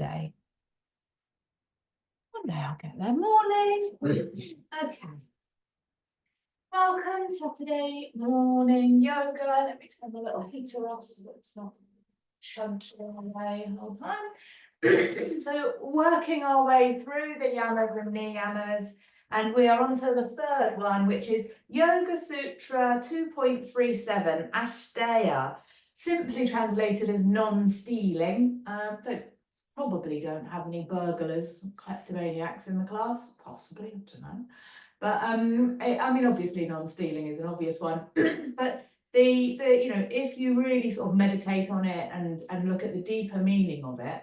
day. One day I'll get there. Morning. Okay. Welcome, Saturday morning yoga. Let me turn the little heater off so it's not shunting away the whole time. So working our way through the yamas and niyamas, and we are on to the third one, which is Yoga Sutra 2.37, Asteya, simply translated as non-stealing. Probably don't have any burglars, kleptomaniacs in the class, possibly, I don't know. But I mean, obviously non-stealing is an obvious one, but the if you really sort of meditate on it and look at the deeper meaning of it,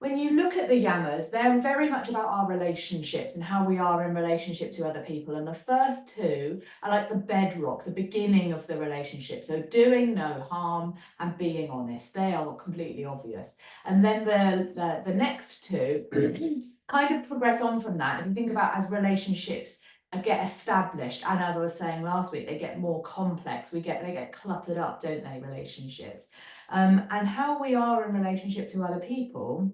when you look at the yamas, they're very much about our relationships and how we are in relationship to other people. And the first two are like the bedrock, the beginning of the relationship. So doing no harm and being honest, they are completely obvious. And then the next two kind of progress on from that. If you think about as relationships get established, and as I was saying last week, they get more complex. They get cluttered up, don't they, relationships? And how we are in relationship to other people,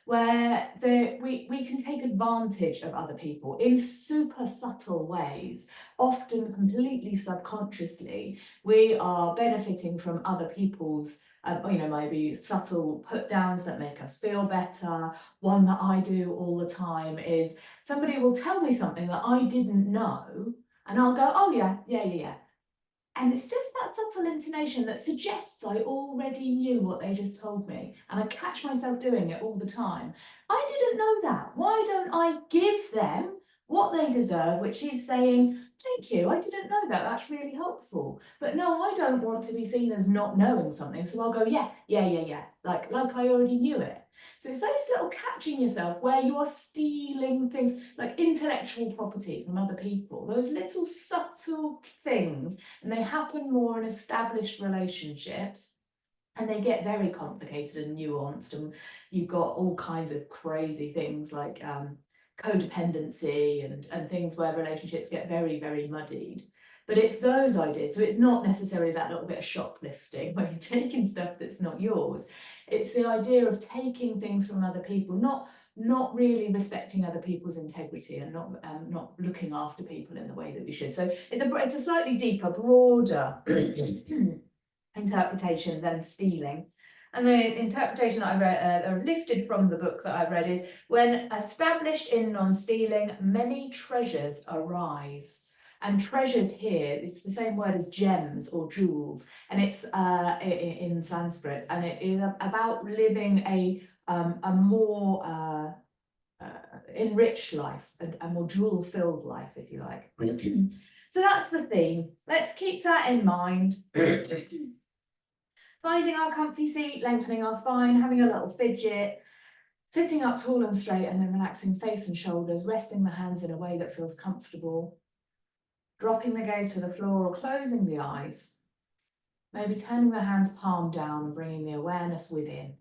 where we can take advantage of other people in super subtle ways, often completely subconsciously. We are benefiting from other people's maybe subtle put downs that make us feel better. One that I do all the time is somebody will tell me something that I didn't know, and I'll go, oh yeah. And it's just that subtle intonation that suggests I already knew what they just told me. And I catch myself doing it all the time. I didn't know that. Why don't I give them what they deserve, which is saying, thank you, I didn't know that. That's really helpful. But no, I don't want to be seen as not knowing something. So I'll go, yeah. Like I already knew it. So it's those little catching yourself where you are stealing things like intellectual property from other people, those little subtle things, and they happen more in established relationships, and they get very complicated and nuanced, and you've got all kinds of crazy things like codependency and things where relationships get very, very muddied. But it's those ideas. So it's not necessarily that little bit of shoplifting where you're taking stuff that's not yours. It's the idea of taking things from other people, not really respecting other people's integrity, and not looking after people in the way that we should. So it's a slightly deeper, broader interpretation than stealing. And the interpretation that I read, lifted from the book that I've read, is when established in non-stealing, many treasures arise. And treasures here, it's the same word as gems or jewels, and it's in Sanskrit, and it is about living a more enriched life, a more jewel-filled life, if you like. So that's the theme. Let's keep that in mind. Finding our comfy seat, lengthening our spine, having a little fidget, sitting up tall and straight, and then relaxing face and shoulders, resting the hands in a way that feels comfortable, dropping the gaze to the floor or closing the eyes, maybe turning the hands palm down and bringing the awareness within,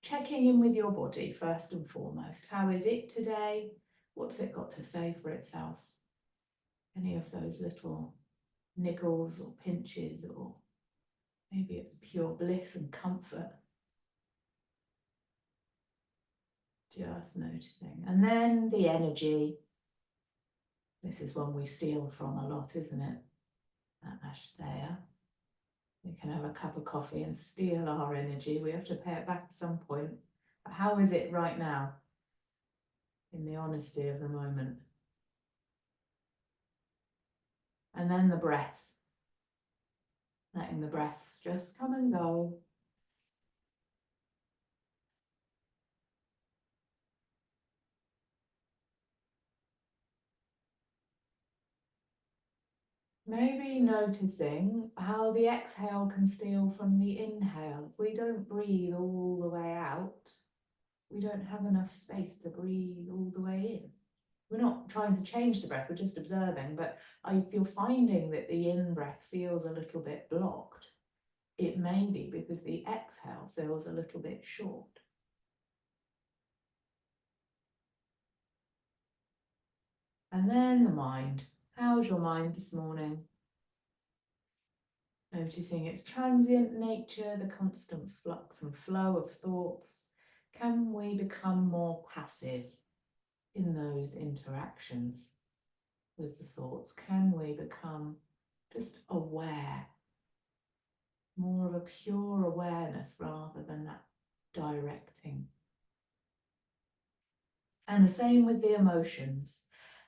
checking in with your body first and foremost. How is it today? What's it got to say for itself? Any of those little niggles or pinches, or maybe it's pure bliss and comfort. Just noticing. And then the energy. This is one we steal from a lot, isn't it? That Asteya. We can have a cup of coffee and steal our energy. We have to pay it back at some point. But how is it right now? In the honesty of the moment. And then the breath. Letting the breath just come and go. Maybe noticing how the exhale can steal from the inhale. If we don't breathe all the way out, we don't have enough space to breathe all the way in. We're not trying to change the breath, we're just observing, but if you're finding that the in-breath feels a little bit blocked, it may be because the exhale feels a little bit short. And then the mind. How's your mind this morning? Noticing its transient nature, the constant flux and flow of thoughts, Can we become more passive in those interactions with the thoughts? Can we become just aware, more of a pure awareness rather than that directing? And the same with the emotions.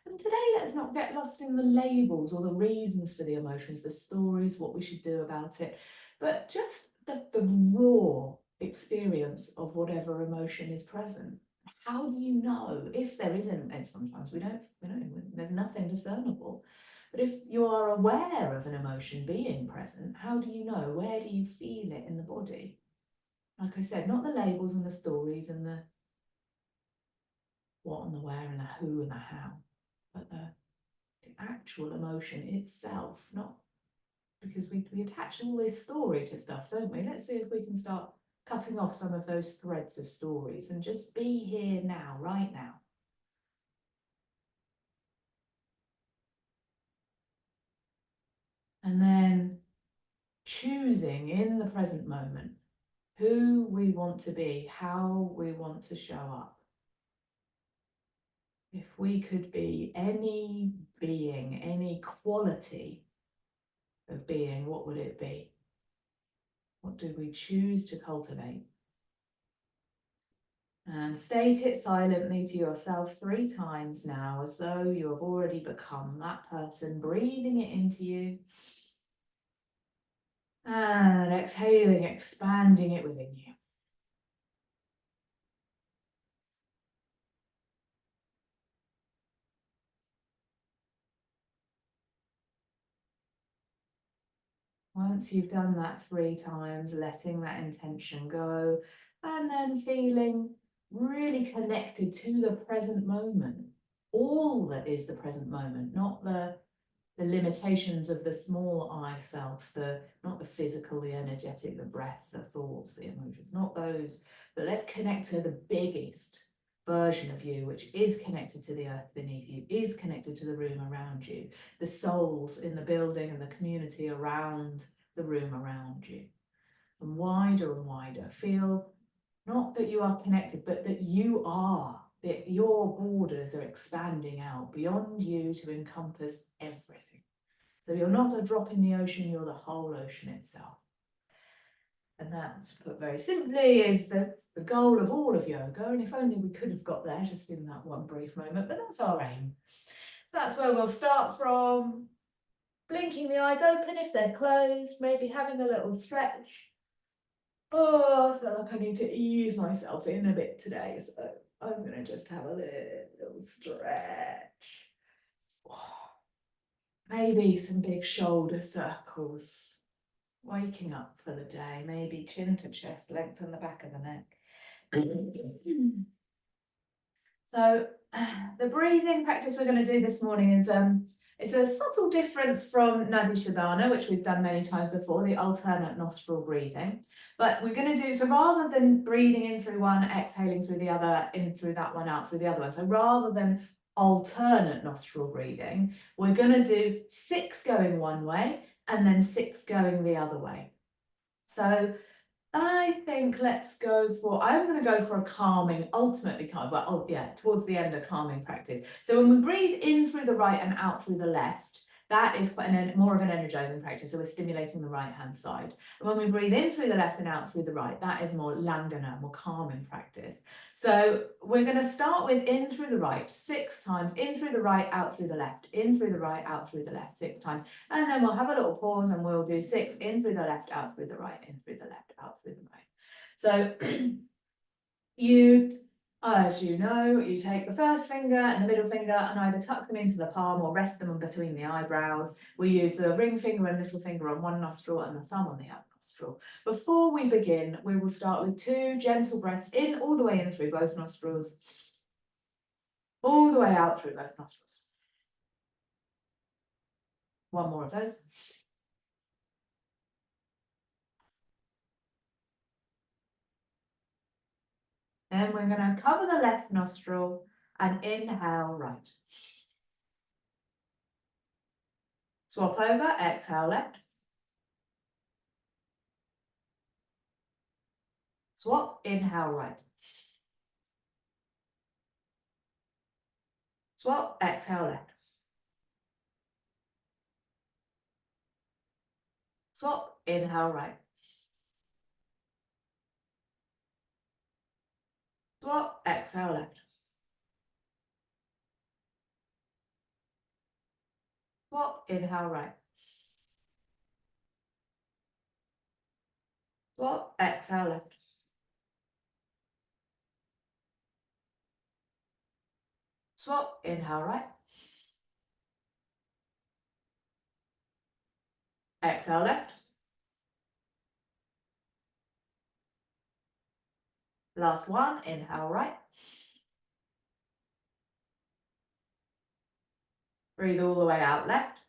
And today, let's not get lost in the labels or the reasons for the emotions, the stories, what we should do about it, but just the raw experience of whatever emotion is present. How do you know if there isn't? And sometimes we don't, there's nothing discernible. But if you are aware of an emotion being present, how do you know? Where do you feel it in the body? Like I said, not the labels and the stories and the what and the where and the who and the how, but the actual emotion itself, not because we attach all this story to stuff, don't we? Let's see if we can start cutting off some of those threads of stories and just be here now, right now. And then choosing in the present moment who we want to be, how we want to show up. If we could be any being, any quality of being, what would it be? What do we choose to cultivate? And state it silently to yourself 3 times now, as though you have already become that person, breathing it into you. And exhaling, expanding it within you. Once you've done that 3 times, letting that intention go, and then feeling really connected to the present moment. All that is the present moment, not the limitations of the small I self, not the physical, the energetic, the breath, the thoughts, the emotions, not those, but let's connect to the biggest version of you, which is connected to the earth beneath you, is connected to the room around you, the souls in the building and the community around the room around you. And wider, feel not that you are connected, but that you are, that your borders are expanding out beyond you to encompass everything. So you're not a drop in the ocean, you're the whole ocean itself. And that's, put very simply, is the goal of all of yoga. And if only we could have got there just in that one brief moment, but that's our aim. So that's where we'll start from. Blinking the eyes open if they're closed, maybe having a little stretch. Oh, I feel like I need to ease myself in a bit today, so I'm going to just have a little stretch. Maybe some big shoulder circles. Waking up for the day, maybe chin to chest, lengthen the back of the neck. So the breathing practice we're going to do this morning is it's a subtle difference from Nadi Shodhana, which we've done many times before, the alternate nostril breathing. But we're going to do, so rather than breathing in through one, exhaling through the other, in through that one, out through the other one. So rather than alternate nostril breathing, we're going to do 6 going one way and then 6 going the other way. So I think let's go for, I'm going to go for a calming, ultimately calming, well, yeah, towards the end, a calming practice. So when we breathe in through the right and out through the left, that is quite more of an energizing practice. So we're stimulating the right hand side. And when we breathe in through the left and out through the right, that is more langana, more calming practice. So we're going to start with in through the right 6 times, in through the right, out through the left, in through the right, out through the left 6 times. And then we'll have a little pause and we'll do 6 in through the left, out through the right, in through the left, out through the right. So you, as you know, you take the first finger and the middle finger and either tuck them into the palm or rest them between the eyebrows. We use the ring finger and little finger on one nostril and the thumb on the other nostril. Before we begin, we will start with 2 gentle breaths in, all the way in through both nostrils, all the way out through both nostrils. One more of those. Then we're going to cover the left nostril and inhale right. Swap over, exhale left. Swap, inhale right. Swap, exhale left. Swap, inhale right. Swap, exhale left. Swap, inhale right. Swap, exhale left. Swap, inhale right. Exhale left. Last one, inhale right. Breathe all the way out left.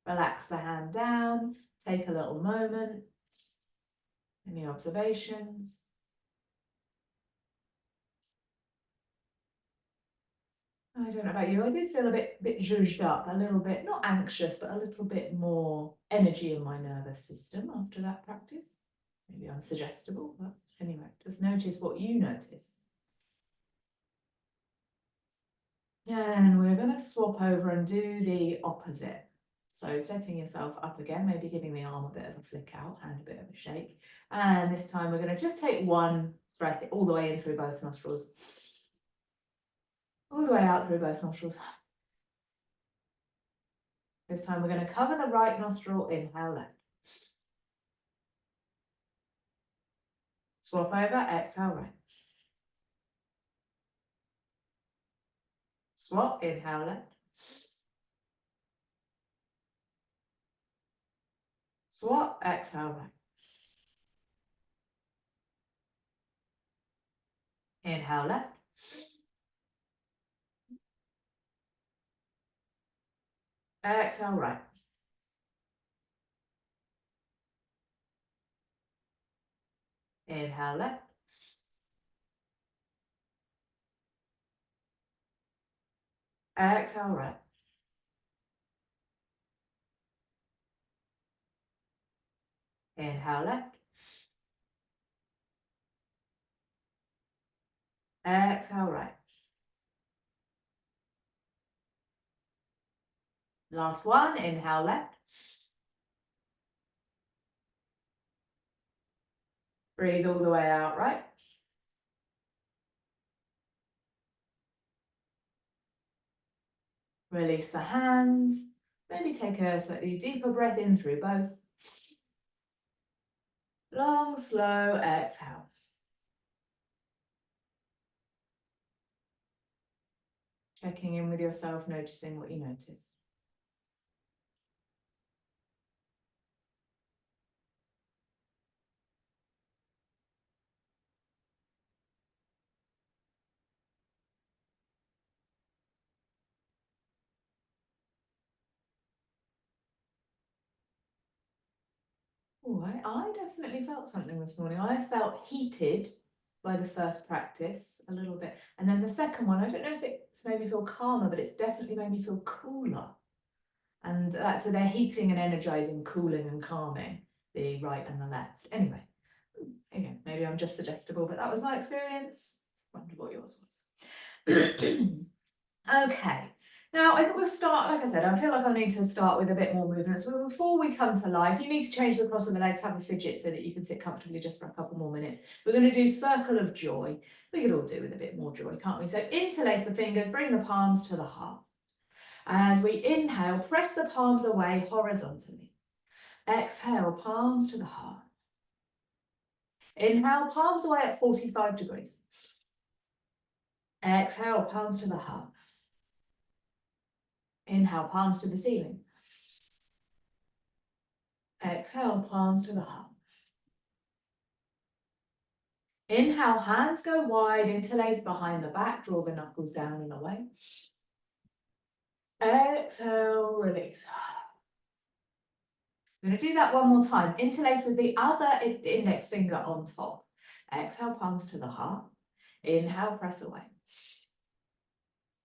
Relax the hand down. Take a little moment. Any observations? I don't know about you, I did feel a bit zhuzhed up, a little bit, not anxious, but a little bit more energy in my nervous system after that practice. Maybe unsuggestible, but anyway, just notice what you notice. And we're going to swap over and do the opposite. So setting yourself up again, maybe giving the arm a bit of a flick out and a bit of a shake. And this time we're going to just take one breath all the way in through both nostrils. All the way out through both nostrils. This time we're going to cover the right nostril, inhale left. Swap over, exhale right. Swap, inhale left. Swap, exhale right. Inhale left. Exhale right. Inhale left. Exhale right. Inhale left. Exhale right. Last one, inhale left. Breathe all the way out right. Release the hands. Maybe take a slightly deeper breath in through both. Long, slow exhale. Checking in with yourself, noticing what you notice. Oh, I definitely felt something this morning. I felt heated by the first practice a little bit. And then the second one, I don't know if it's made me feel calmer, but it's definitely made me feel cooler. And so they're heating and energizing, cooling and calming, the right and the left. Anyway, again, maybe I'm just suggestible, but that was my experience. Wonder what yours was. Okay. Now, I think we'll start, like I said, I feel like I need to start with a bit more movement. So before we come to life, you need to change the cross of the legs, have a fidget so that you can sit comfortably just for a couple more minutes. We're going to do circle of joy. We could all do with a bit more joy, can't we? So interlace the fingers, bring the palms to the heart. As we inhale, press the palms away horizontally. Exhale, palms to the heart. Inhale, palms away at 45 degrees. Exhale, palms to the heart. Inhale, palms to the ceiling. Exhale, palms to the heart. Inhale, hands go wide, interlace behind the back, draw the knuckles down and away. Exhale, release. I'm going to do that one more time. Interlace with the other index finger on top. Exhale, palms to the heart. Inhale, press away.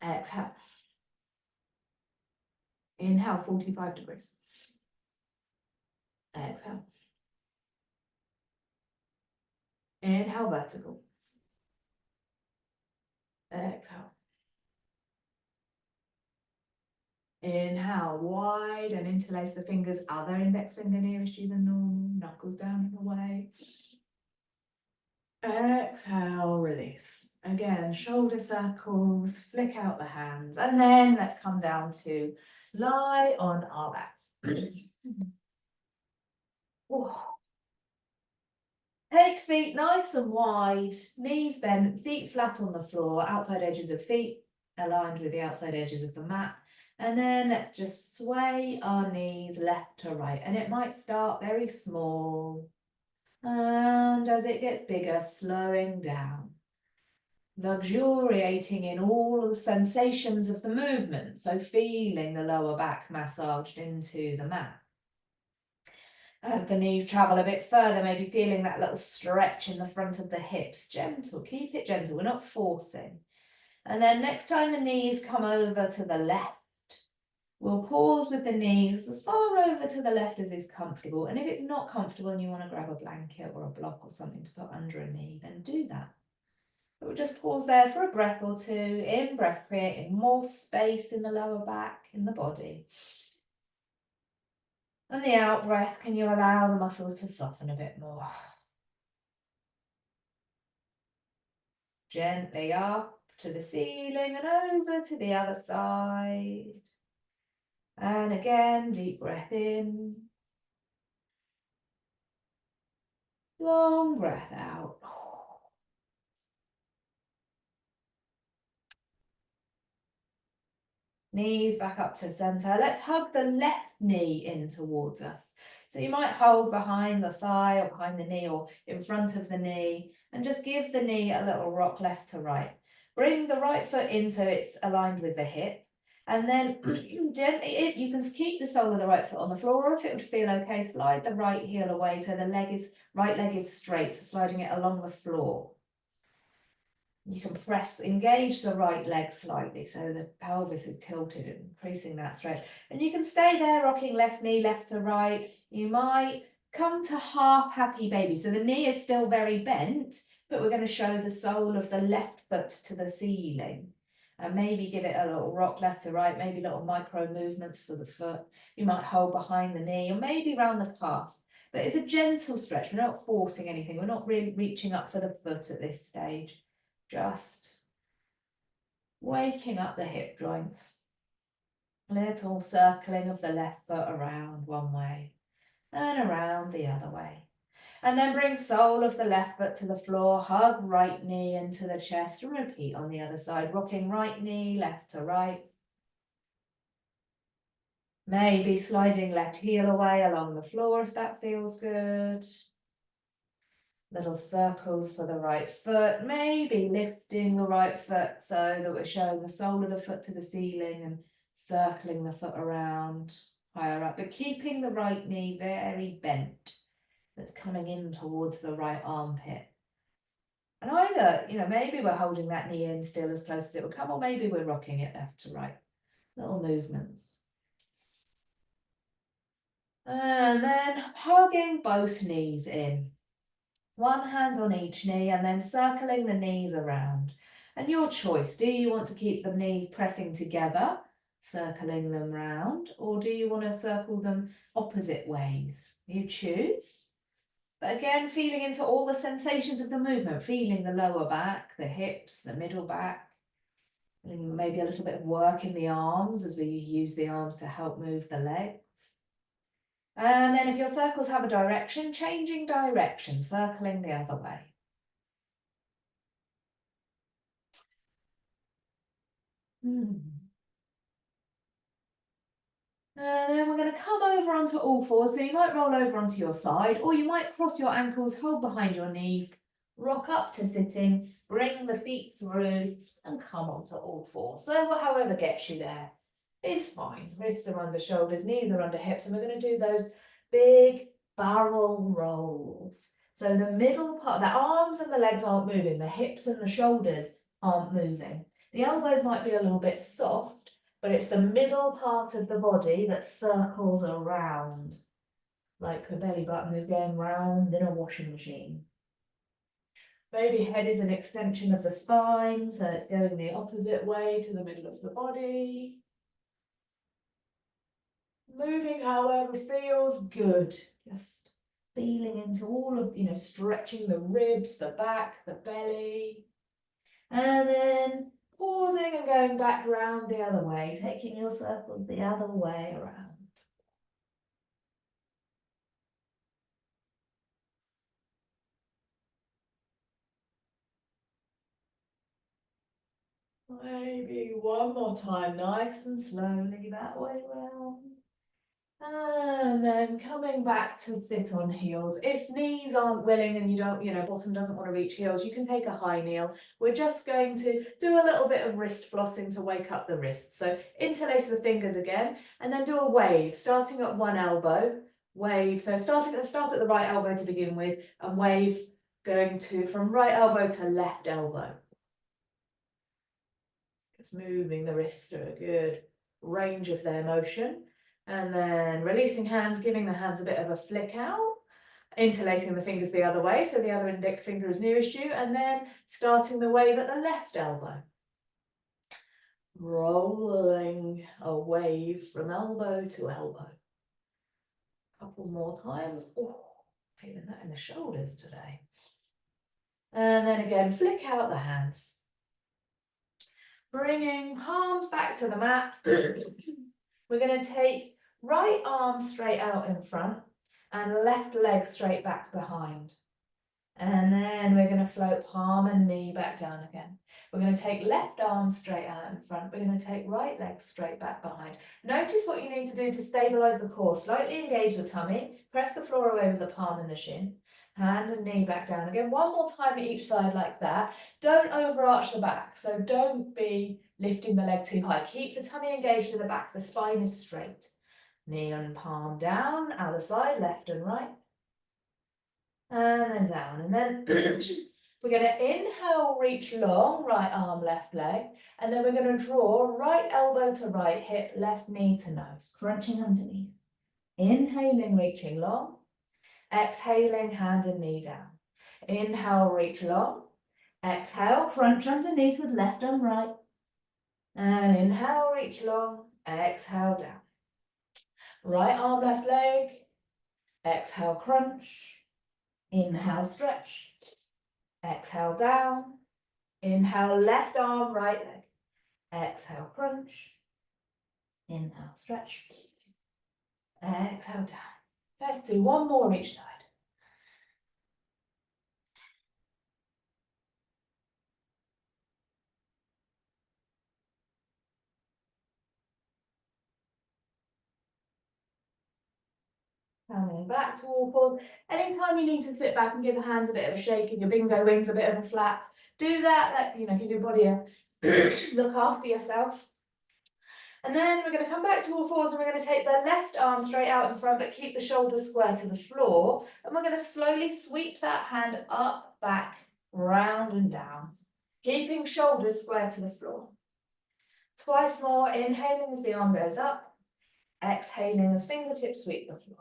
Exhale. Inhale, 45 degrees. Exhale. Inhale, vertical. Exhale. Inhale, wide and interlace the fingers, other index finger nearest you than normal, knuckles down and away. Exhale, release. Again, shoulder circles, flick out the hands, and then let's come down to lie on our backs. Take feet nice and wide, knees bent, feet flat on the floor, outside edges of feet aligned with the outside edges of the mat. And then let's just sway our knees left to right. And it might start very small. And as it gets bigger, slowing down. Luxuriating in all the sensations of the movement. So feeling the lower back massaged into the mat. As the knees travel a bit further, maybe feeling that little stretch in the front of the hips. Gentle, keep it gentle, we're not forcing. And then next time the knees come over to the left, we'll pause with the knees as far over to the left as is comfortable. And if it's not comfortable and you want to grab a blanket or a block or something to put under a knee, then do that. But we'll just pause there for a breath or two. In breath, creating more space in the lower back, in the body. And the out breath, can you allow the muscles to soften a bit more? Gently up to the ceiling and over to the other side. And again, deep breath in. Long breath out. Knees back up to center. Let's hug the left knee in towards us. So you might hold behind the thigh or behind the knee or in front of the knee and just give the knee a little rock left to right. Bring the right foot in so it's aligned with the hip. And then gently, you can keep the sole of the right foot on the floor, or if it would feel okay, slide the right heel away so the right leg is straight, so sliding it along the floor. You can engage the right leg slightly so the pelvis is tilted, increasing that stretch. And you can stay there, rocking left knee left to right. You might come to half happy baby. So the knee is still very bent, but we're going to show the sole of the left foot to the ceiling. And maybe give it a little rock left to right, maybe little micro movements for the foot. You might hold behind the knee or maybe round the calf. But it's a gentle stretch. We're not forcing anything. We're not really reaching up for the foot at this stage. Just waking up the hip joints. Little circling of the left foot around one way and around the other way. And then bring sole of the left foot to the floor, hug right knee into the chest, and repeat on the other side, rocking right knee left to right. Maybe sliding left heel away along the floor if that feels good. Little circles for the right foot, maybe lifting the right foot so that we're showing the sole of the foot to the ceiling and circling the foot around higher up, but keeping the right knee very bent. That's coming in towards the right armpit. And either, maybe we're holding that knee in still as close as it will come, or maybe we're rocking it left to right. Little movements. And then hugging both knees in. One hand on each knee and then circling the knees around. And your choice, do you want to keep the knees pressing together, circling them round, or do you want to circle them opposite ways? You choose. But again, feeling into all the sensations of the movement, feeling the lower back, the hips, the middle back, maybe a little bit of work in the arms as we use the arms to help move the legs. And then if your circles have a direction, changing direction, circling the other way. And then we're going to come over onto all fours. So you might roll over onto your side, or you might cross your ankles, hold behind your knees, rock up to sitting, bring the feet through and come onto all fours. So however gets you there is fine. Wrists are under shoulders, knees are under hips, and we're going to do those big barrel rolls. So the middle part, the arms and the legs aren't moving, the hips and the shoulders aren't moving. The elbows might be a little bit soft, but it's the middle part of the body that circles around, like the belly button is going round in a washing machine. Baby head is an extension of the spine, so it's going the opposite way to the middle of the body. Moving however feels good. Just feeling into all of, stretching the ribs, the back, the belly. And then pausing and going back round the other way, taking your circles the other way around. Maybe one more time, nice and slowly that way round. And then coming back to sit on heels. If knees aren't willing and you don't, bottom doesn't want to reach heels, you can take a high kneel. We're just going to do a little bit of wrist flossing to wake up the wrists. So interlace the fingers again, and then do a wave, starting at one elbow, wave. So start at the right elbow to begin with, and wave going to from right elbow to left elbow. Just moving the wrists through a good range of their motion. And then releasing hands, giving the hands a bit of a flick out, interlacing the fingers the other way, so the other index finger is nearest you, and then starting the wave at the left elbow. Rolling a wave from elbow to elbow. A couple more times. Oh, feeling that in the shoulders today. And then again, flick out the hands. Bringing palms back to the mat. We're going to take right arm straight out in front and left leg straight back behind. And then we're going to float palm and knee back down again. We're going to take left arm straight out in front. We're going to take right leg straight back behind. Notice what you need to do to stabilize the core. Slightly engage the tummy. Press the floor away with the palm and the shin. Hand and knee back down again. One more time each side like that. Don't overarch the back. So don't be lifting the leg too high. Keep the tummy engaged to the back. The spine is straight. Knee and palm down. Other side, left and right. And then down. And then we're going to inhale, reach long, right arm, left leg. And then we're going to draw right elbow to right hip, left knee to nose, crunching underneath. Inhaling, reaching long. Exhaling, hand and knee down. Inhale, reach long. Exhale, crunch underneath with left and right. And inhale, reach long. Exhale, down. Right arm, left leg. Exhale, crunch. Inhale, stretch. Exhale, down. Inhale, left arm, right leg. Exhale, crunch. Inhale, stretch. Exhale, down. Let's do one more each side. Coming back to all fours. Anytime you need to sit back and give the hands a bit of a shake and your bingo wings a bit of a flap, do that. Give your body a look after yourself. And then we're going to come back to all fours and we're going to take the left arm straight out in front, but keep the shoulders square to the floor. And we're going to slowly sweep that hand up, back, round and down, keeping shoulders square to the floor. Twice more, inhaling as the arm goes up, exhaling as fingertips sweep the floor.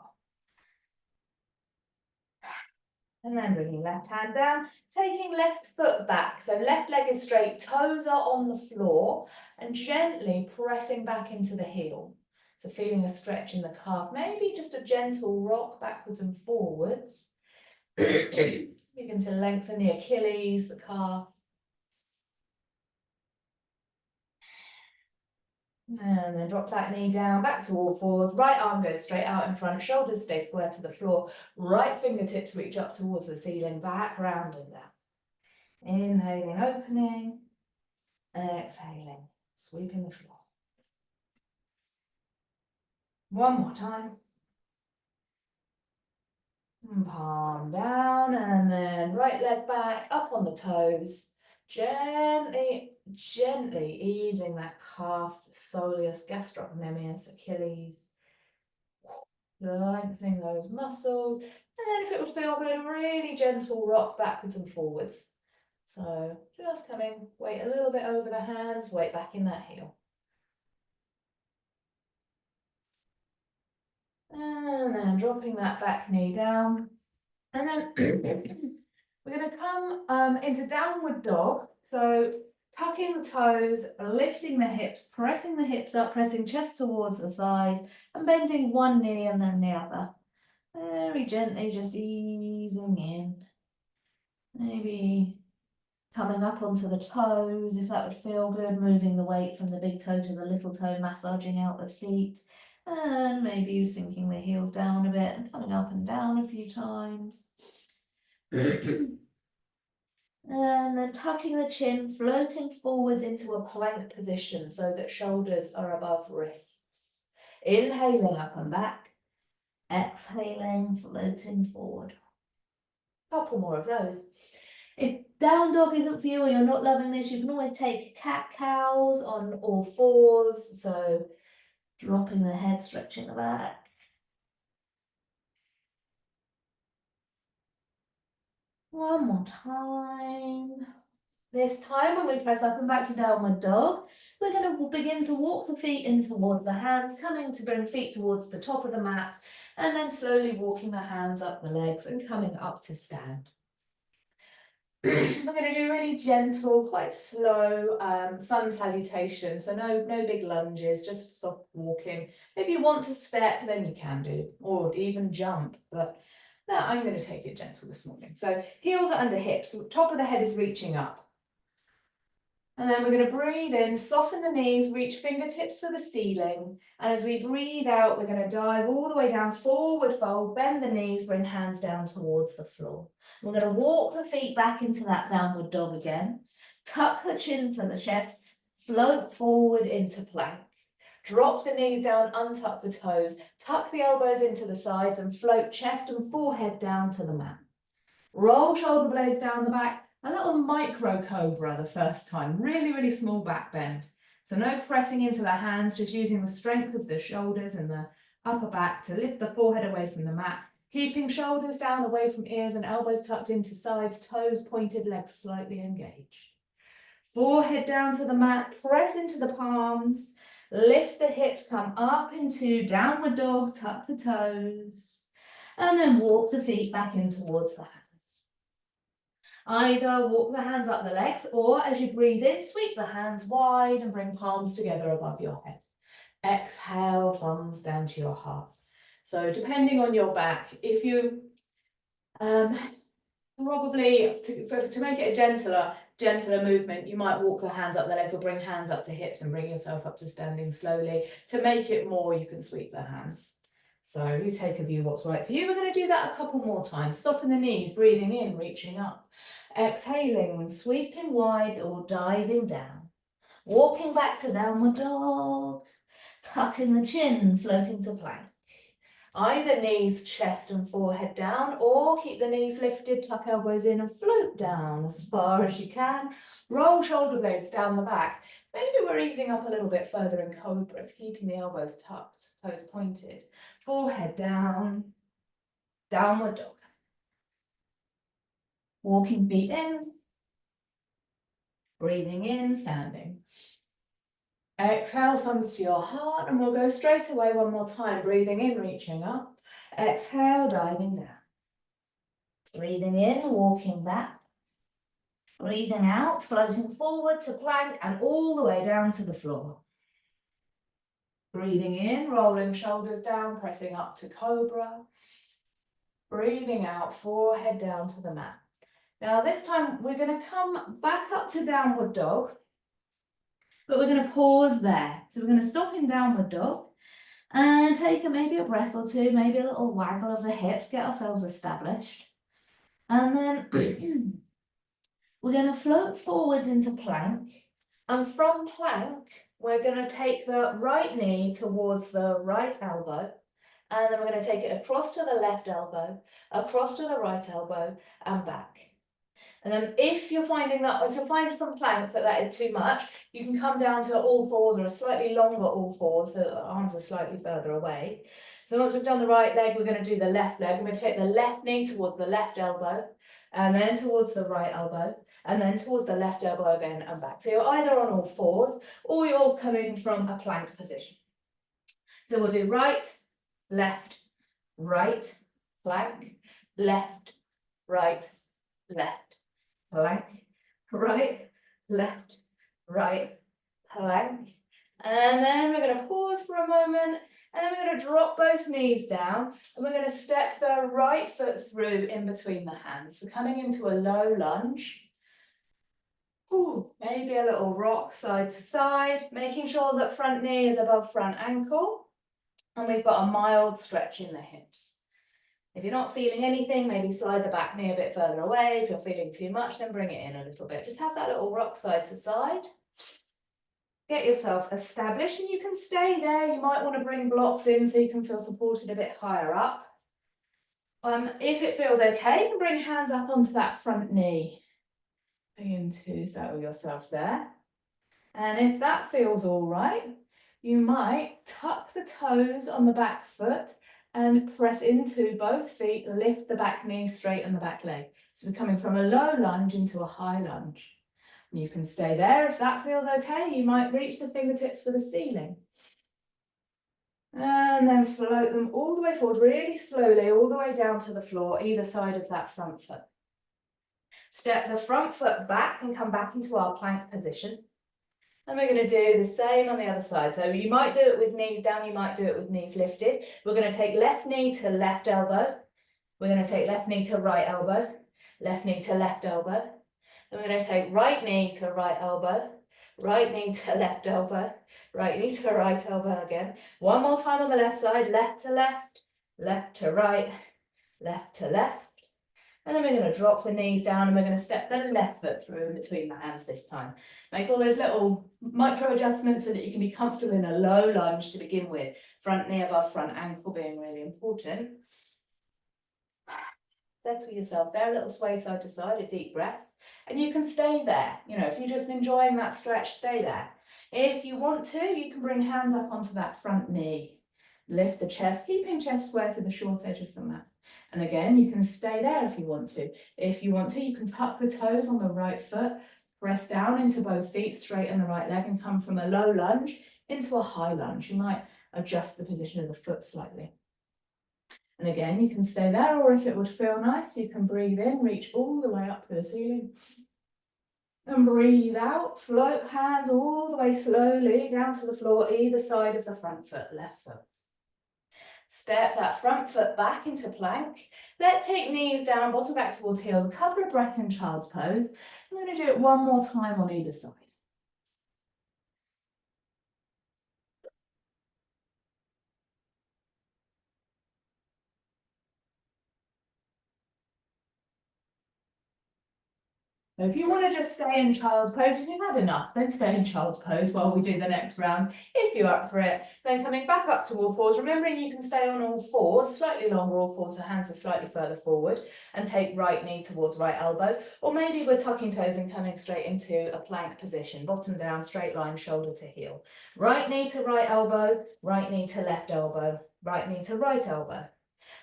And then bringing left hand down, taking left foot back. So left leg is straight, toes are on the floor, and gently pressing back into the heel. So feeling a stretch in the calf, maybe just a gentle rock backwards and forwards. Begin to lengthen the Achilles, the calf. And then drop that knee down, back to all fours. Right arm goes straight out in front, shoulders stay square to the floor. Right fingertips reach up towards the ceiling, back, round and down. Inhaling, opening. Exhaling, sweeping the floor. One more time. And palm down, and then right leg back, up on the toes. Gently easing that calf, soleus, gastrocnemius, Achilles. Lengthening those muscles. And then if it would feel good, really gentle rock backwards and forwards. So just coming, weight a little bit over the hands, weight back in that heel. And then dropping that back knee down. And then we're going to come into downward dog. So tucking the toes, lifting the hips, pressing the hips up, pressing chest towards the thighs, and bending one knee and then the other. Very gently, just easing in. Maybe coming up onto the toes, if that would feel good, moving the weight from the big toe to the little toe, massaging out the feet. And maybe you sinking the heels down a bit and coming up and down a few times. And then tucking the chin, floating forwards into a plank position so that shoulders are above wrists. Inhaling up and back. Exhaling, floating forward. Couple more of those. If down dog isn't for you or you're not loving this, you can always take cat-cows on all fours. So dropping the head, stretching the back. One more time. This time when we press up and back to downward dog, we're going to begin to walk the feet in towards the hands, coming to bring feet towards the top of the mat, and then slowly walking the hands up the legs and coming up to stand. We're going to do really gentle, quite slow sun salutation. So no big lunges, just soft walking. If you want to step, then you can do, or even jump. But no, I'm going to take it gentle this morning. So heels are under hips, top of the head is reaching up. And then we're going to breathe in, soften the knees, reach fingertips for the ceiling. And as we breathe out, we're going to dive all the way down, forward fold, bend the knees, bring hands down towards the floor. We're going to walk the feet back into that downward dog again. Tuck the chin to the chest, float forward into plank. Drop the knees down, untuck the toes, tuck the elbows into the sides and float chest and forehead down to the mat. Roll shoulder blades down the back. A little micro cobra the first time, really small back bend. So no pressing into the hands, just using the strength of the shoulders and the upper back to lift the forehead away from the mat, keeping shoulders down away from ears and elbows tucked into sides, toes pointed, legs slightly engaged. Forehead down to the mat, press into the palms, lift the hips, come up into downward dog, tuck the toes, and then walk the feet back in towards the hands. Either walk the hands up the legs, or as you breathe in, sweep the hands wide and bring palms together above your head. Exhale, thumbs down to your heart. So depending on your back, if you probably, to make it a gentler movement, you might walk the hands up the legs or bring hands up to hips and bring yourself up to standing slowly. To make it more, you can sweep the hands. So you take a view what's right for you. We're going to do that a couple more times. Soften the knees, breathing in, reaching up. Exhaling, sweeping wide or diving down. Walking back to downward dog. Tucking the chin, floating to plank. Either knees, chest and forehead down, or keep the knees lifted, tuck elbows in and float down as far as you can. Roll shoulder blades down the back. Maybe we're easing up a little bit further in cobra, keeping the elbows tucked, toes pointed. Forehead down, downward dog. Walking feet in, breathing in, standing. Exhale, thumbs to your heart, and we'll go straight away one more time. Breathing in, reaching up. Exhale, diving down. Breathing in, walking back. Breathing out, floating forward to plank and all the way down to the floor. Breathing in, rolling shoulders down, pressing up to cobra. Breathing out, forehead down to the mat. Now this time we're going to come back up to downward dog, but we're going to pause there. So we're going to stop in downward dog and take maybe a breath or two, maybe a little waggle of the hips, get ourselves established. And then we're going to float forwards into plank. And from plank, we're going to take the right knee towards the right elbow. And then we're going to take it across to the left elbow, across to the right elbow, and back. And then if you're finding from plank that is too much, you can come down to all fours or a slightly longer all fours, so the arms are slightly further away. So once we've done the right leg, we're going to do the left leg. We're going to take the left knee towards the left elbow, and then towards the right elbow, and then towards the left elbow again and back. So you're either on all fours, or you're coming from a plank position. So we'll do right, left, plank, left, right, left, plank, right, left, right, plank. And then we're going to pause for a moment, and then we're going to drop both knees down, and we're going to step the right foot through in between the hands. So coming into a low lunge. Ooh, maybe a little rock side to side, making sure that front knee is above front ankle. And we've got a mild stretch in the hips. If you're not feeling anything, maybe slide the back knee a bit further away. If you're feeling too much, then bring it in a little bit. Just have that little rock side to side. Get yourself established, and you can stay there. You might want to bring blocks in so you can feel supported a bit higher up. If it feels okay, you can bring hands up onto that front knee. Begin to settle yourself there. And if that feels all right, you might tuck the toes on the back foot and press into both feet, lift the back knee, straighten the back leg. So we're coming from a low lunge into a high lunge. You can stay there. If that feels okay, you might reach the fingertips for the ceiling. And then float them all the way forward, really slowly, all the way down to the floor, either side of that front foot. Step the front foot back and come back into our plank position. And we're going to do the same on the other side. So you might do it with knees down, you might do it with knees lifted. We're going to take left knee to left elbow. We're going to take left knee to right elbow, left knee to left elbow. Then we're going to take right knee to right elbow, right knee to left elbow, right knee to right elbow again. One more time on the left side, left to left, left to right, left to left. And then we're going to drop the knees down, and we're going to step the left foot through in between the hands this time. Make all those little micro adjustments so that you can be comfortable in a low lunge to begin with. Front knee above front ankle being really important. Settle yourself there, a little sway side to side, a deep breath. And you can stay there. You know, if you're just enjoying that stretch, stay there. If you want to, you can bring hands up onto that front knee. Lift the chest, keeping chest square to the short edge of the mat. And again, you can stay there if you want to. If you want to, you can tuck the toes on the right foot, press down into both feet, straighten the right leg, and come from a low lunge into a high lunge. You might adjust the position of the foot slightly. And again, you can stay there, or if it would feel nice, you can breathe in, reach all the way up to the ceiling. And breathe out, float hands all the way slowly down to the floor, either side of the front foot, left foot. Step that front foot back into plank. Let's take knees down, bottom back towards heels, a couple of breaths in child's pose. I'm going to do it one more time on either side. So if you want to just stay in child's pose, if you've had enough, then stay in child's pose while we do the next round. If you're up for it, then coming back up to all fours, remembering you can stay on all fours, slightly longer all fours, so hands are slightly further forward, and take right knee towards right elbow. Or maybe we're tucking toes and coming straight into a plank position, bottom down, straight line, shoulder to heel. Right knee to right elbow, right knee to left elbow, right knee to right elbow.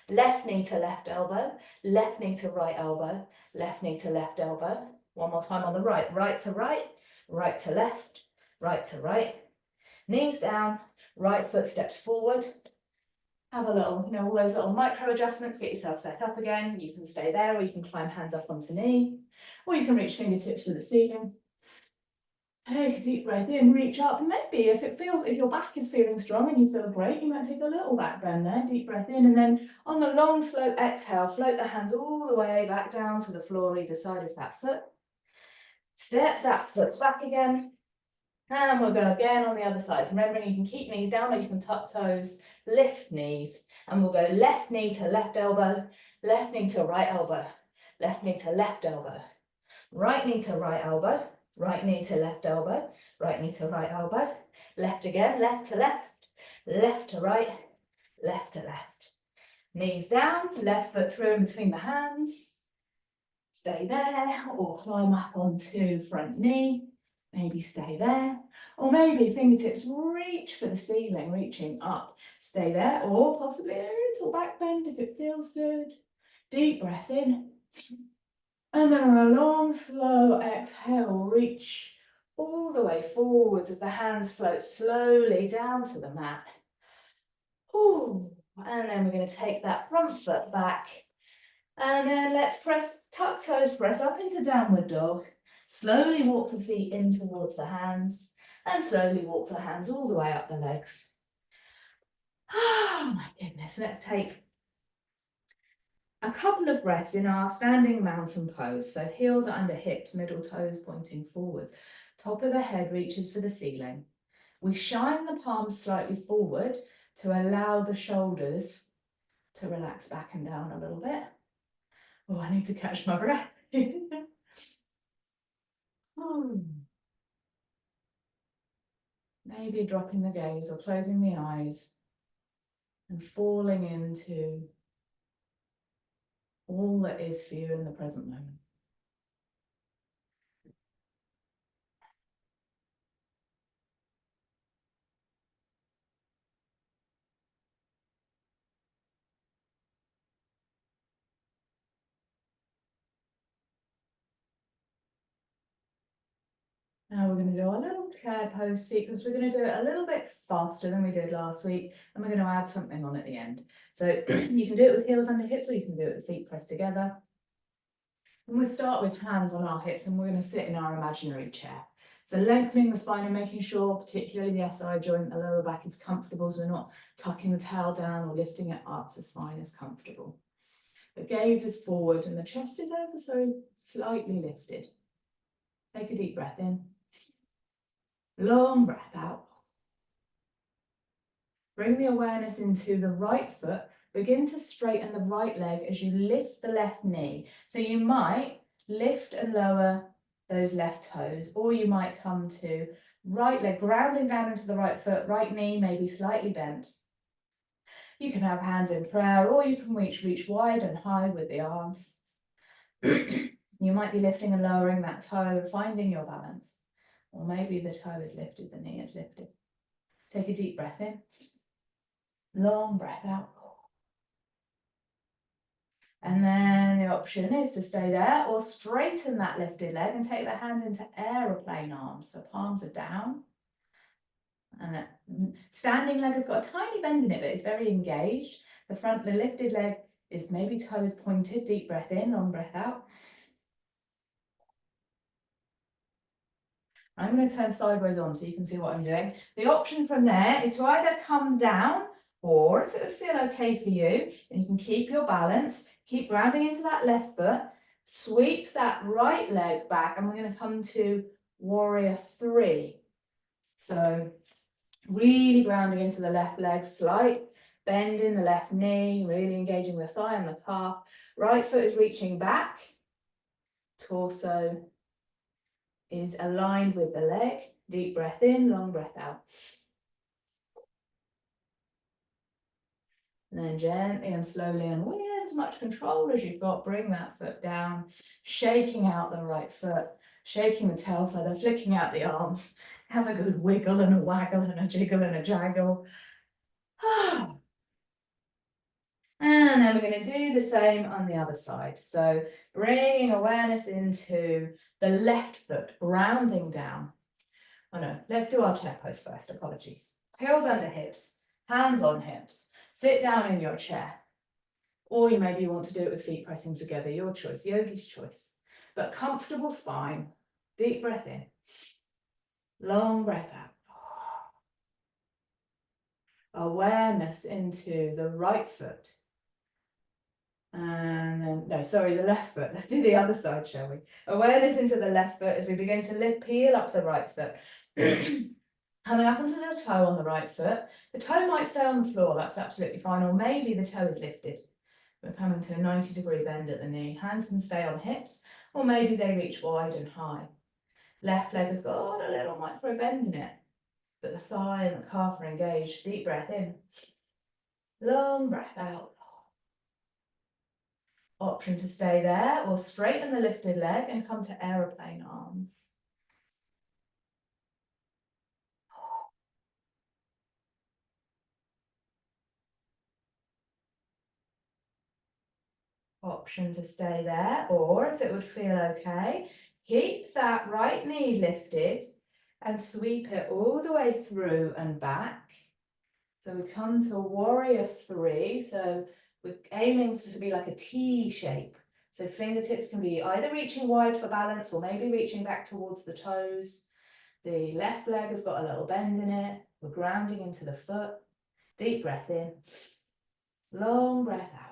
Left knee to left elbow, left knee to right elbow, left knee to left elbow. One more time on the right, right to right, right to left, right to right. Knees down, right foot steps forward. Have a little, all those little micro adjustments, get yourself set up again. You can stay there, or you can climb hands up onto knee, or you can reach fingertips to the ceiling. Take a deep breath in, reach up. Maybe if your back is feeling strong and you feel great, you might take a little back bend there, deep breath in, and then on the long, slow exhale, float the hands all the way back down to the floor, either side of that foot. Step that foot back again, and we'll go again on the other side. So remembering you can keep knees down, or you can tuck toes, lift knees, and we'll go left knee to left elbow, left knee to right elbow, left knee to left elbow, right knee to right elbow, right knee to left elbow, right knee to right elbow, left again, left to left, left to right, left to left. Knees down, left foot through in between the hands. Stay there, or climb up onto front knee. Maybe stay there, or maybe fingertips reach for the ceiling, reaching up. Stay there, or possibly a little back bend if it feels good. Deep breath in. And then a long, slow exhale, reach all the way forwards as the hands float slowly down to the mat. Ooh. And then we're going to take that front foot back, And then let's tuck toes, press up into downward dog. Slowly walk the feet in towards the hands and slowly walk the hands all the way up the legs. Oh my goodness, let's take a couple of breaths in our standing mountain pose. So heels are under hips, middle toes pointing forwards. Top of the head reaches for the ceiling. We shine the palms slightly forward to allow the shoulders to relax back and down a little bit. Oh, I need to catch my breath. Maybe dropping the gaze or closing the eyes and falling into all that is for you in the present moment. Now we're going to do our little chair pose sequence. We're going to do it a little bit faster than we did last week, and we're going to add something on at the end. So you can do it with heels under hips, or you can do it with feet pressed together. And we'll start with hands on our hips, and we're going to sit in our imaginary chair. So lengthening the spine and making sure, particularly the SI joint, the lower back is comfortable, so we're not tucking the tail down or lifting it up, the spine is comfortable. The gaze is forward and the chest is ever so slightly lifted. Take a deep breath in. Long breath out. Bring the awareness into the right foot. Begin to straighten the right leg as you lift the left knee. So you might lift and lower those left toes, or you might come to right leg, grounding down into the right foot, right knee maybe slightly bent. You can have hands in prayer, or you can reach wide and high with the arms. You might be lifting and lowering that toe, finding your balance. Or maybe the toe is lifted, the knee is lifted. Take a deep breath in. Long breath out. And then the option is to stay there or straighten that lifted leg and take the hands into aeroplane arms. So palms are down. And that standing leg has got a tiny bend in it, but it's very engaged. The lifted leg is maybe toes pointed. Deep breath in, long breath out. I'm going to turn sideways on so you can see what I'm doing. The option from there is to either come down, or if it would feel okay for you, then you can keep your balance, keep grounding into that left foot, sweep that right leg back, and we're going to come to warrior 3. So really grounding into the left leg, slight bend in the left knee, really engaging the thigh and the calf. Right foot is reaching back, torso is aligned with the leg. Deep breath in, long breath out. And then gently and slowly and with as much control as you've got, bring that foot down, shaking out the right foot, shaking the tail feather, flicking out the arms. Have a good wiggle and a waggle and a jiggle and a jaggle. And then we're going to do the same on the other side. So bringing awareness into the left foot, grounding down. Oh no, let's do our chair pose first, apologies. Heels under hips, hands on hips. Sit down in your chair. Or you maybe want to do it with feet pressing together, your choice, yogi's choice. But comfortable spine, deep breath in, long breath out. Awareness into the right foot. And then, no, sorry, the left foot. Let's do the other side, shall we? Awareness into the left foot as we begin to lift, peel up the right foot. Coming up onto the toe on the right foot. The toe might stay on the floor, that's absolutely fine, or maybe the toe is lifted. We're coming to a 90-degree bend at the knee. Hands can stay on hips, or maybe they reach wide and high. Left leg has got a little micro bend in it, but the thigh and the calf are engaged. Deep breath in. Long breath out. Option to stay there or straighten the lifted leg and come to aeroplane arms. Option to stay there, or if it would feel okay, keep that right knee lifted and sweep it all the way through and back. So we come to warrior 3. So We're aiming to be like a T shape. So fingertips can be either reaching wide for balance or maybe reaching back towards the toes. The left leg has got a little bend in it. We're grounding into the foot. Deep breath in. Long breath out.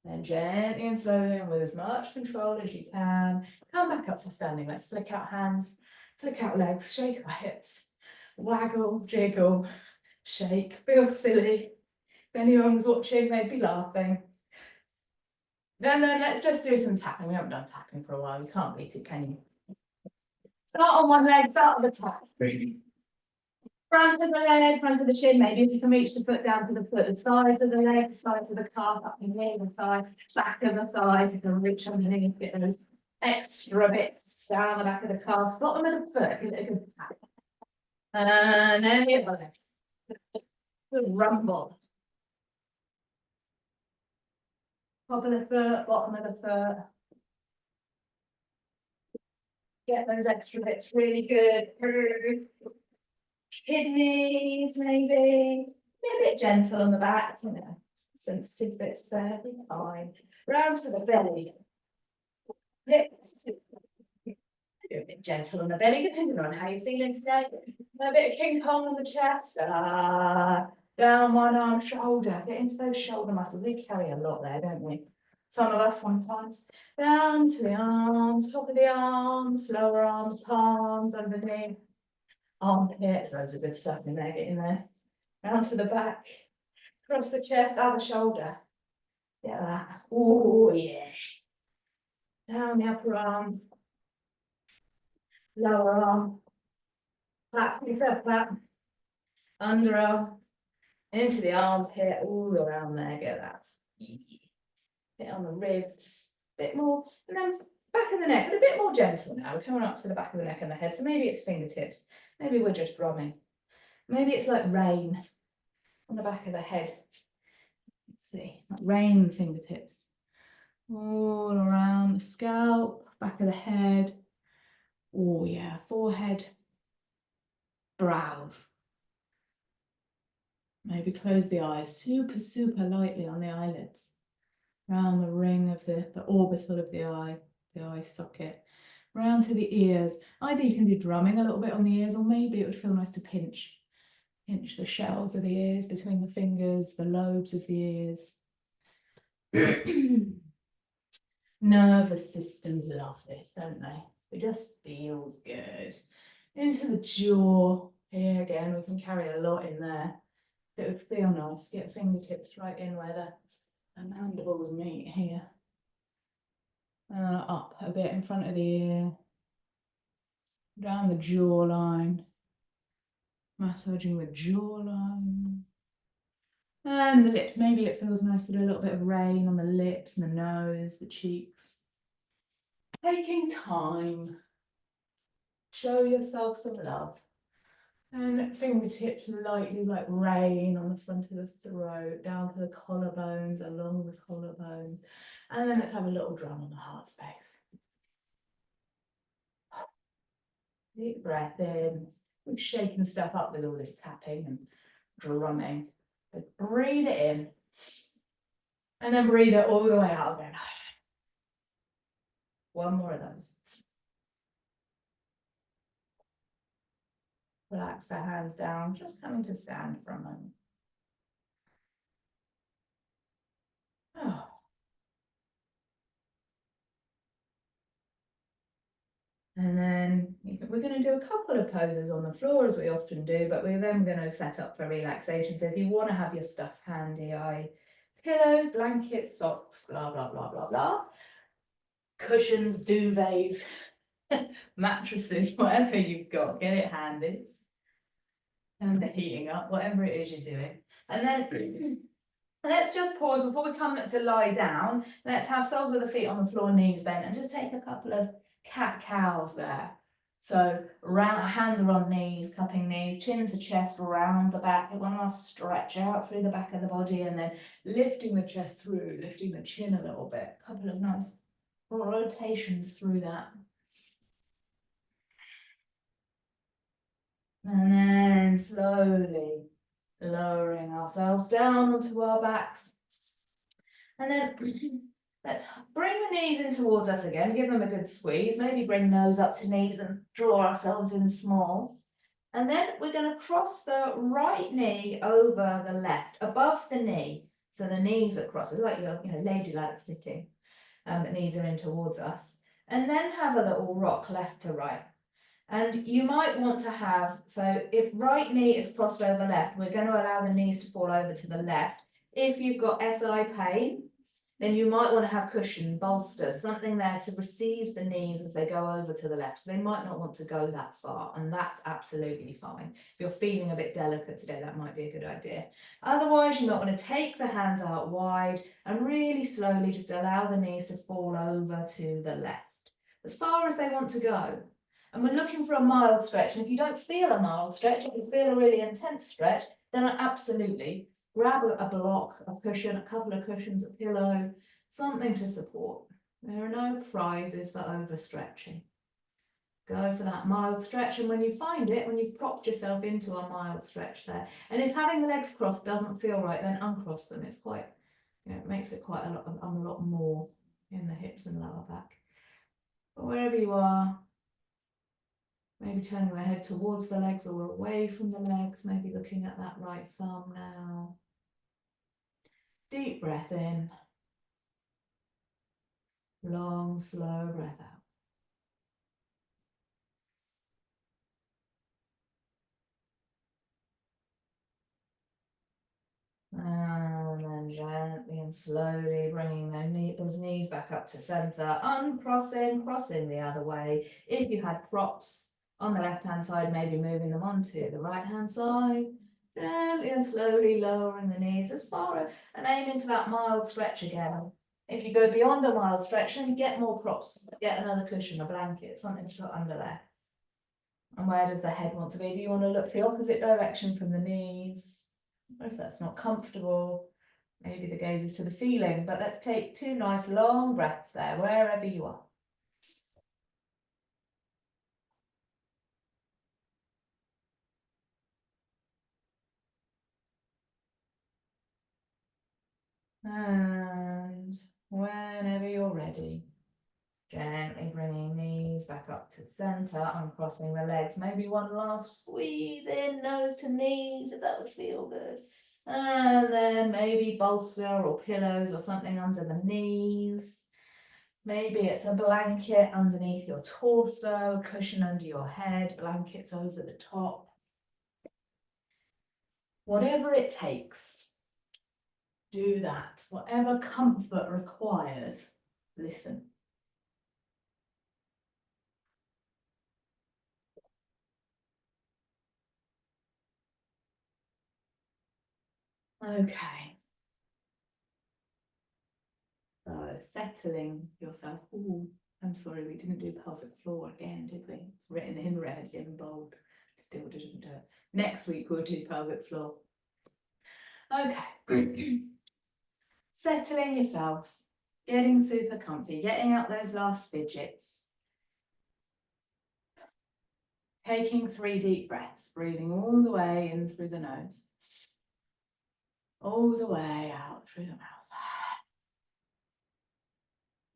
Then gently and slowly and with as much control as you can, come back up to standing. Let's flick out hands, flick out legs, shake our hips, waggle, jiggle, shake, feel silly. If anyone's watching, they'd be laughing. Then let's just do some tapping. We haven't done tapping for a while. You can't beat it, can you? Start on one leg, start on the top. Front of the leg, front of the shin, maybe if you can reach the foot down to the foot, the sides of the leg, the sides of the calf, up in here, the thigh, back of the thigh, if you can reach underneath, get those extra bits down the back of the calf, bottom of the foot, give it a good tap. And then the other leg. Good rumble. Top of the foot, bottom of the foot. Get those extra bits really good. Kidneys, maybe. Be a bit gentle on the back, you know, sensitive bits there, be fine. Round to the belly. Hips. Be a bit gentle on the belly, depending on how you're feeling today. A bit of King Kong on the chest. Down one arm, shoulder. Get into those shoulder muscles. We carry a lot there, don't we? Some of us sometimes. Down to the arms, top of the arms, lower arms, palms underneath. Armpits, loads of good stuff in there, get in there. Round to the back, across the chest, other shoulder. Get that. Oh, yeah. Down the upper arm, lower arm. Clap yourself, clap. Underarm, into the armpit, all around there, get that. Bit on the ribs, bit more, and then back of the neck, but a bit more gentle now. We're coming up to the back of the neck and the head, so maybe it's fingertips. Maybe we're just drumming. Maybe it's like rain on the back of the head. Let's see, like rain fingertips. All around the scalp, back of the head. Oh yeah, forehead, brows. Maybe close the eyes super, super lightly on the eyelids. Round the ring of the orbital of the eye socket. Round to the ears. Either you can do drumming a little bit on the ears, or maybe it would feel nice to pinch the shells of the ears between the fingers, the lobes of the ears. Nervous systems love this, don't they? It just feels good. Into the jaw. Here again, we can carry a lot in there. It would feel nice. Get fingertips right in where the mandibles meet here. Up a bit in front of the ear. Down the jawline. Massaging the jawline. And the lips, maybe it feels nice to do a little bit of rain on the lips and the nose, the cheeks. Taking time. Show yourself some love. And fingertips lightly like rain on the front of the throat, down to the collarbones, along the collarbones. And then let's have a little drum on the heart space. Deep breath in. We've shaken stuff up with all this tapping and drumming. But breathe it in. And then breathe it all the way out again. One more of those. Relax the hands down, just coming to stand for a moment. Oh. And then we're going to do a couple of poses on the floor as we often do, but we're then going to set up for relaxation. So if you want to have your stuff handy, pillows, blankets, socks, blah, blah, blah, blah, blah. Cushions, duvets, mattresses, whatever you've got, get it handy. And the heating up, whatever it is you're doing. And then let's just pause before we come to lie down. Let's have soles of the feet on the floor, knees bent, and just take a couple of cat-cows there. So hands are on knees, cupping knees, chin to chest, round the back. One last stretch out through the back of the body, and then lifting the chest through, lifting the chin a little bit. A couple of nice rotations through that. And then slowly Lowering ourselves down onto our backs. And then let's bring the knees in towards us again, give them a good squeeze, maybe bring nose up to knees and draw ourselves in small. And then we're going to cross the right knee over the left, above the knee. So the knees are crossed, like your ladylike sitting. Knees are in towards us. And then have a little rock left to right. And you might want to have, so if right knee is crossed over left, we're going to allow the knees to fall over to the left. If you've got SI pain, then you might want to have cushion, bolsters, something there to receive the knees as they go over to the left. They might not want to go that far, and that's absolutely fine. If you're feeling a bit delicate today, that might be a good idea. Otherwise, you might want to take the hands out wide and really slowly just allow the knees to fall over to the left, as far as they want to go. And we're looking for a mild stretch. And if you don't feel a mild stretch, if you feel a really intense stretch, then absolutely grab a block, a cushion, a couple of cushions, a pillow, something to support. There are no prizes for overstretching. Go for that mild stretch, and when you find it, when you've propped yourself into a mild stretch there, and if having the legs crossed doesn't feel right, then uncross them. It's quite, it makes it quite a lot more in the hips and lower back. But wherever you are, maybe turning the head towards the legs or away from the legs, maybe looking at that right thumb now. Deep breath in. Long, slow breath out. And then gently and slowly bringing those knees back up to center, uncrossing, crossing the other way. If you had props on the left-hand side, maybe moving them onto the right-hand side. Gently and slowly lowering the knees as far as, and aiming for that mild stretch again. If you go beyond a mild stretch, then you get more props, get another cushion, a blanket, something to put under there. And where does the head want to be? Do you want to look the opposite direction from the knees? Or if that's not comfortable, maybe the gaze is to the ceiling, but let's take 2 nice long breaths there, wherever you are. And whenever you're ready, gently bringing knees back up to center, uncrossing the legs. Maybe one last squeeze in, nose to knees, if that would feel good. And then maybe bolster or pillows or something under the knees. Maybe it's a blanket underneath your torso, cushion under your head, blankets over the top. Whatever it takes, do that. Whatever comfort requires, listen. Okay. So settling yourself. Oh, I'm sorry, we didn't do pelvic floor again, did we? It's written in red in bold. Still didn't do it. Next week we'll do pelvic floor. Okay. Settling yourself, getting super comfy, getting out those last fidgets. Taking 3 deep breaths, breathing all the way in through the nose. All the way out through the mouth.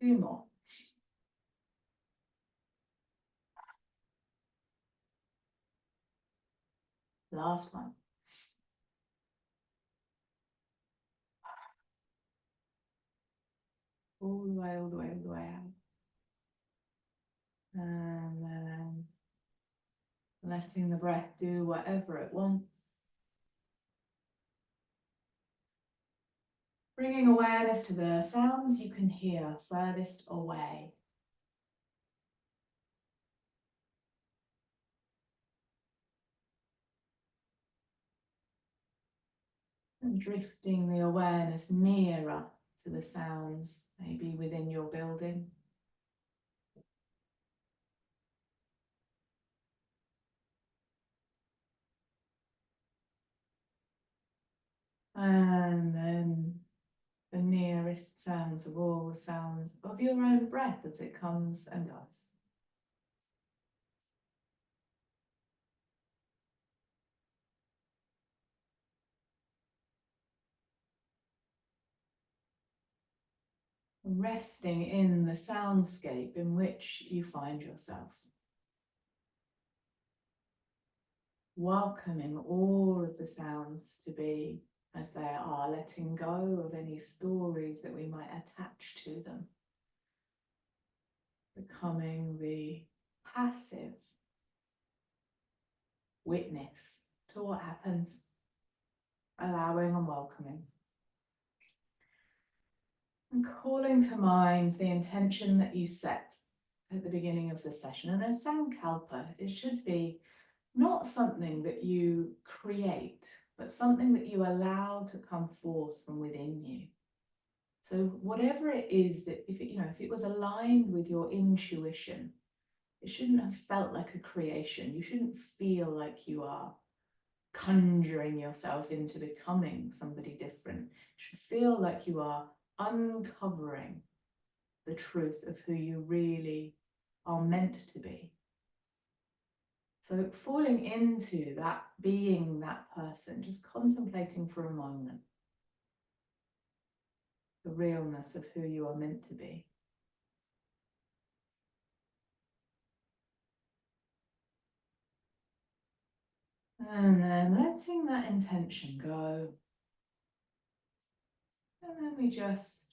2 more. Last one. All the way, all the way, all the way out. And then letting the breath do whatever it wants. Bringing awareness to the sounds you can hear furthest away. And drifting the awareness nearer to the sounds, maybe within your building. And then the nearest sounds of all the sounds of your own breath as it comes and goes. resting in the soundscape in which you find yourself. Welcoming all of the sounds to be as they are, letting go of any stories that we might attach to them. Becoming the passive witness to what happens, allowing and welcoming. And calling to mind the intention that you set at the beginning of the session. And as Sankalpa, it should be not something that you create, but something that you allow to come forth from within you. So whatever it is that, if it was aligned with your intuition, it shouldn't have felt like a creation. You shouldn't feel like you are conjuring yourself into becoming somebody different. You should feel like you are uncovering the truth of who you really are meant to be. So falling into that, being that person, just contemplating for a moment the realness of who you are meant to be. And then letting that intention go. And then we just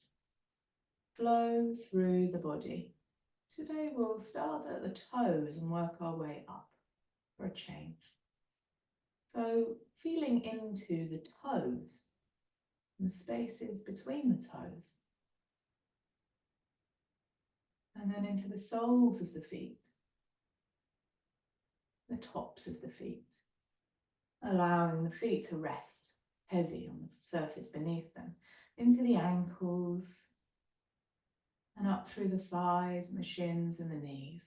flow through the body. Today we'll start at the toes and work our way up for a change. So feeling into the toes and the spaces between the toes. And then into the soles of the feet, the tops of the feet, allowing the feet to rest heavy on the surface beneath them, into the ankles, and up through the thighs and the shins and the knees,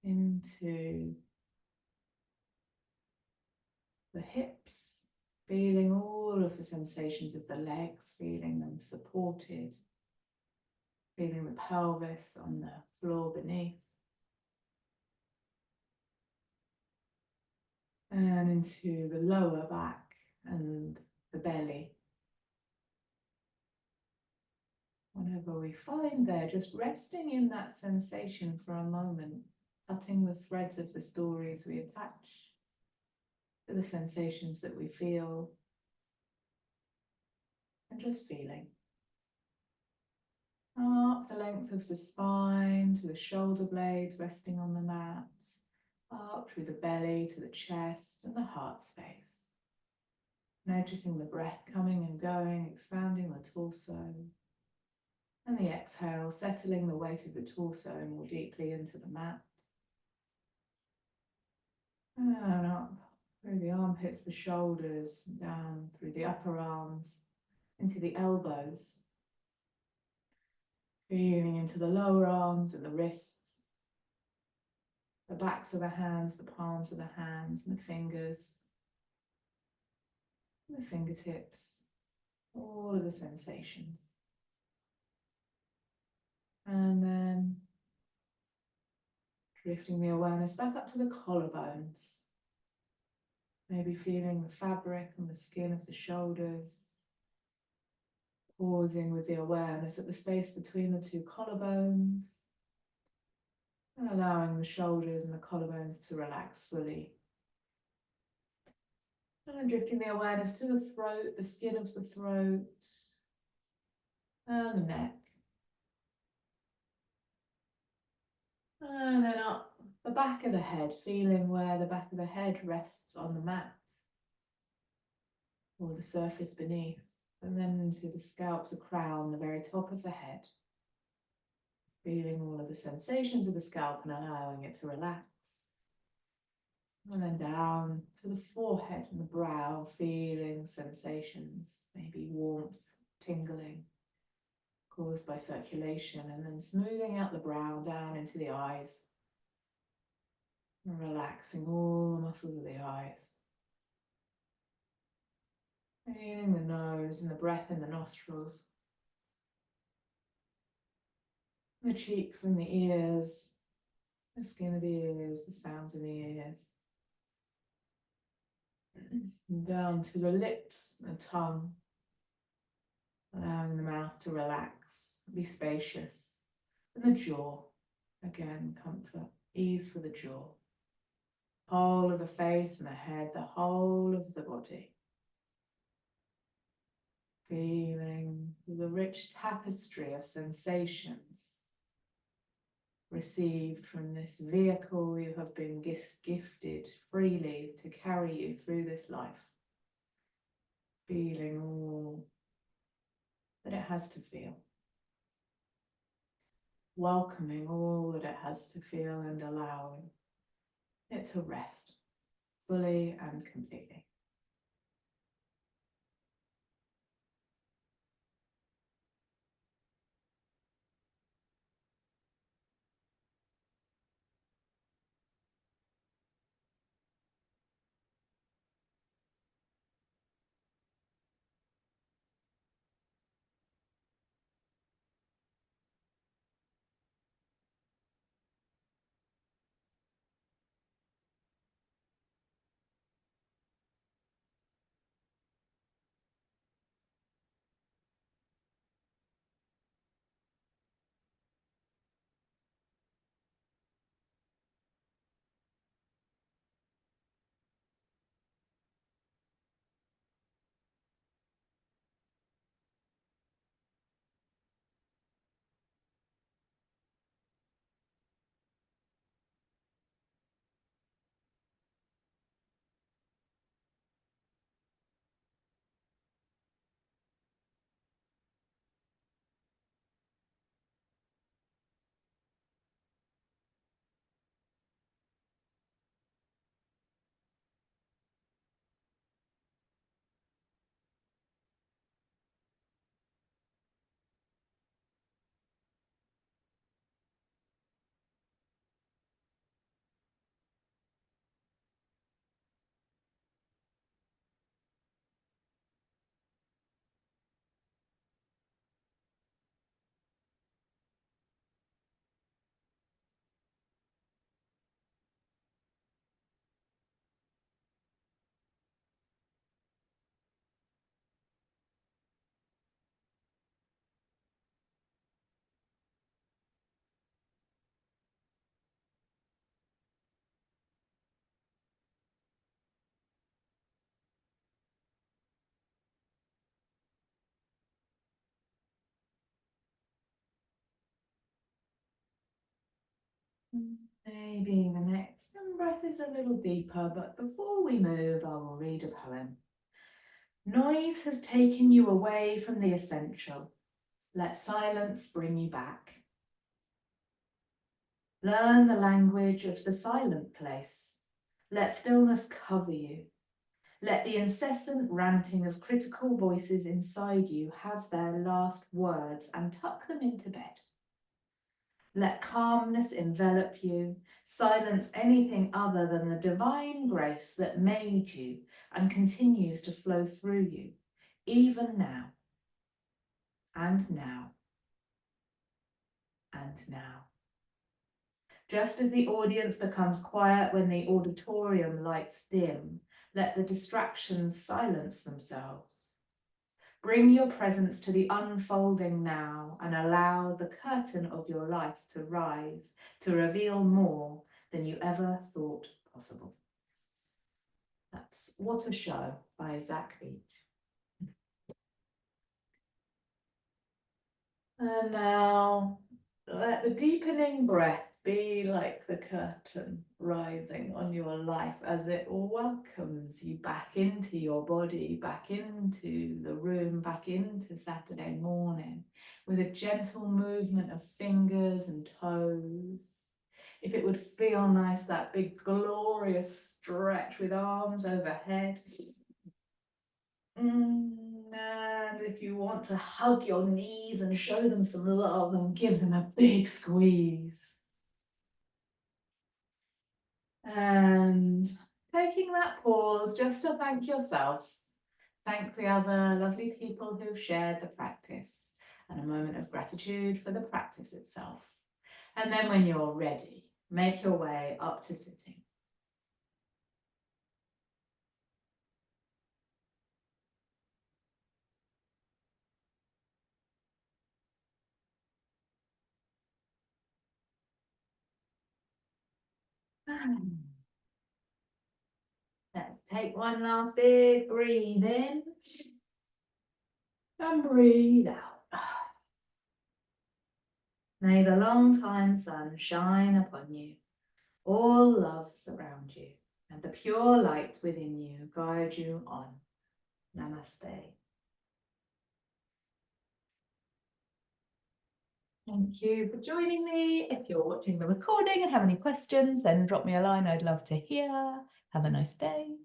into the hips, feeling all of the sensations of the legs, feeling them supported, feeling the pelvis on the floor beneath, and into the lower back and the belly. Whatever we find there, just resting in that sensation for a moment, cutting the threads of the stories we attach to the sensations that we feel, and just feeling. Up the length of the spine to the shoulder blades resting on the mat, up through the belly to the chest and the heart space. Noticing the breath coming and going, expanding the torso. And the exhale, settling the weight of the torso more deeply into the mat. And up through the armpits, the shoulders, down through the upper arms, into the elbows. Feeling into the lower arms and the wrists, the backs of the hands, the palms of the hands, and the fingers, and the fingertips, all of the sensations. And then drifting the awareness back up to the collarbones. Maybe feeling the fabric and the skin of the shoulders. Pausing with the awareness at the space between the two collarbones. And allowing the shoulders and the collarbones to relax fully. And then drifting the awareness to the throat, the skin of the throat, and the neck. And then up the back of the head, feeling where the back of the head rests on the mat or the surface beneath. And then into the scalp, the crown, the very top of the head. Feeling all of the sensations of the scalp and allowing it to relax. And then down to the forehead and the brow, feeling sensations, maybe warmth, tingling, caused by circulation, and then smoothing out the brow down into the eyes, and relaxing all the muscles of the eyes. Feeling the nose and the breath in the nostrils, the cheeks and the ears, the skin of the ears, the sounds in the ears. Down to the lips, the tongue, Allowing the mouth to relax, be spacious. And the jaw, again, comfort, ease for the jaw. Whole of the face and the head, the whole of the body. Feeling the rich tapestry of sensations received from this vehicle you have been gifted freely to carry you through this life. Feeling all that it has to feel. Welcoming all that it has to feel and allowing it to rest fully and completely. Maybe the next breath is a little deeper, but before we move, I will read a poem. Noise has taken you away from the essential. Let silence bring you back. Learn the language of the silent place. Let stillness cover you. Let the incessant ranting of critical voices inside you have their last words and tuck them into bed. Let calmness envelop you, silence anything other than the divine grace that made you and continues to flow through you, even now, and now, and now. Just as the audience becomes quiet when the auditorium lights dim, let the distractions silence themselves. Bring your presence to the unfolding now and allow the curtain of your life to rise, to reveal more than you ever thought possible. That's What a Show by Zach Beach. And now let the deepening breath be like the curtain rising on your life as it welcomes you back into your body, back into the room, back into Saturday morning with a gentle movement of fingers and toes. If it would feel nice, that big glorious stretch with arms overhead. And if you want to hug your knees and show them some love and give them a big squeeze. And taking that pause just to thank yourself, thank the other lovely people who've shared the practice, and a moment of gratitude for the practice itself. And then when you're ready, make your way up to sitting. Let's take one last big breathe in. And breathe out. May the long time sun shine upon you. All love surround you, and the pure light within you guide you on. Namaste. Thank you for joining me. If you're watching the recording and have any questions, then drop me a line. I'd love to hear. Have a nice day.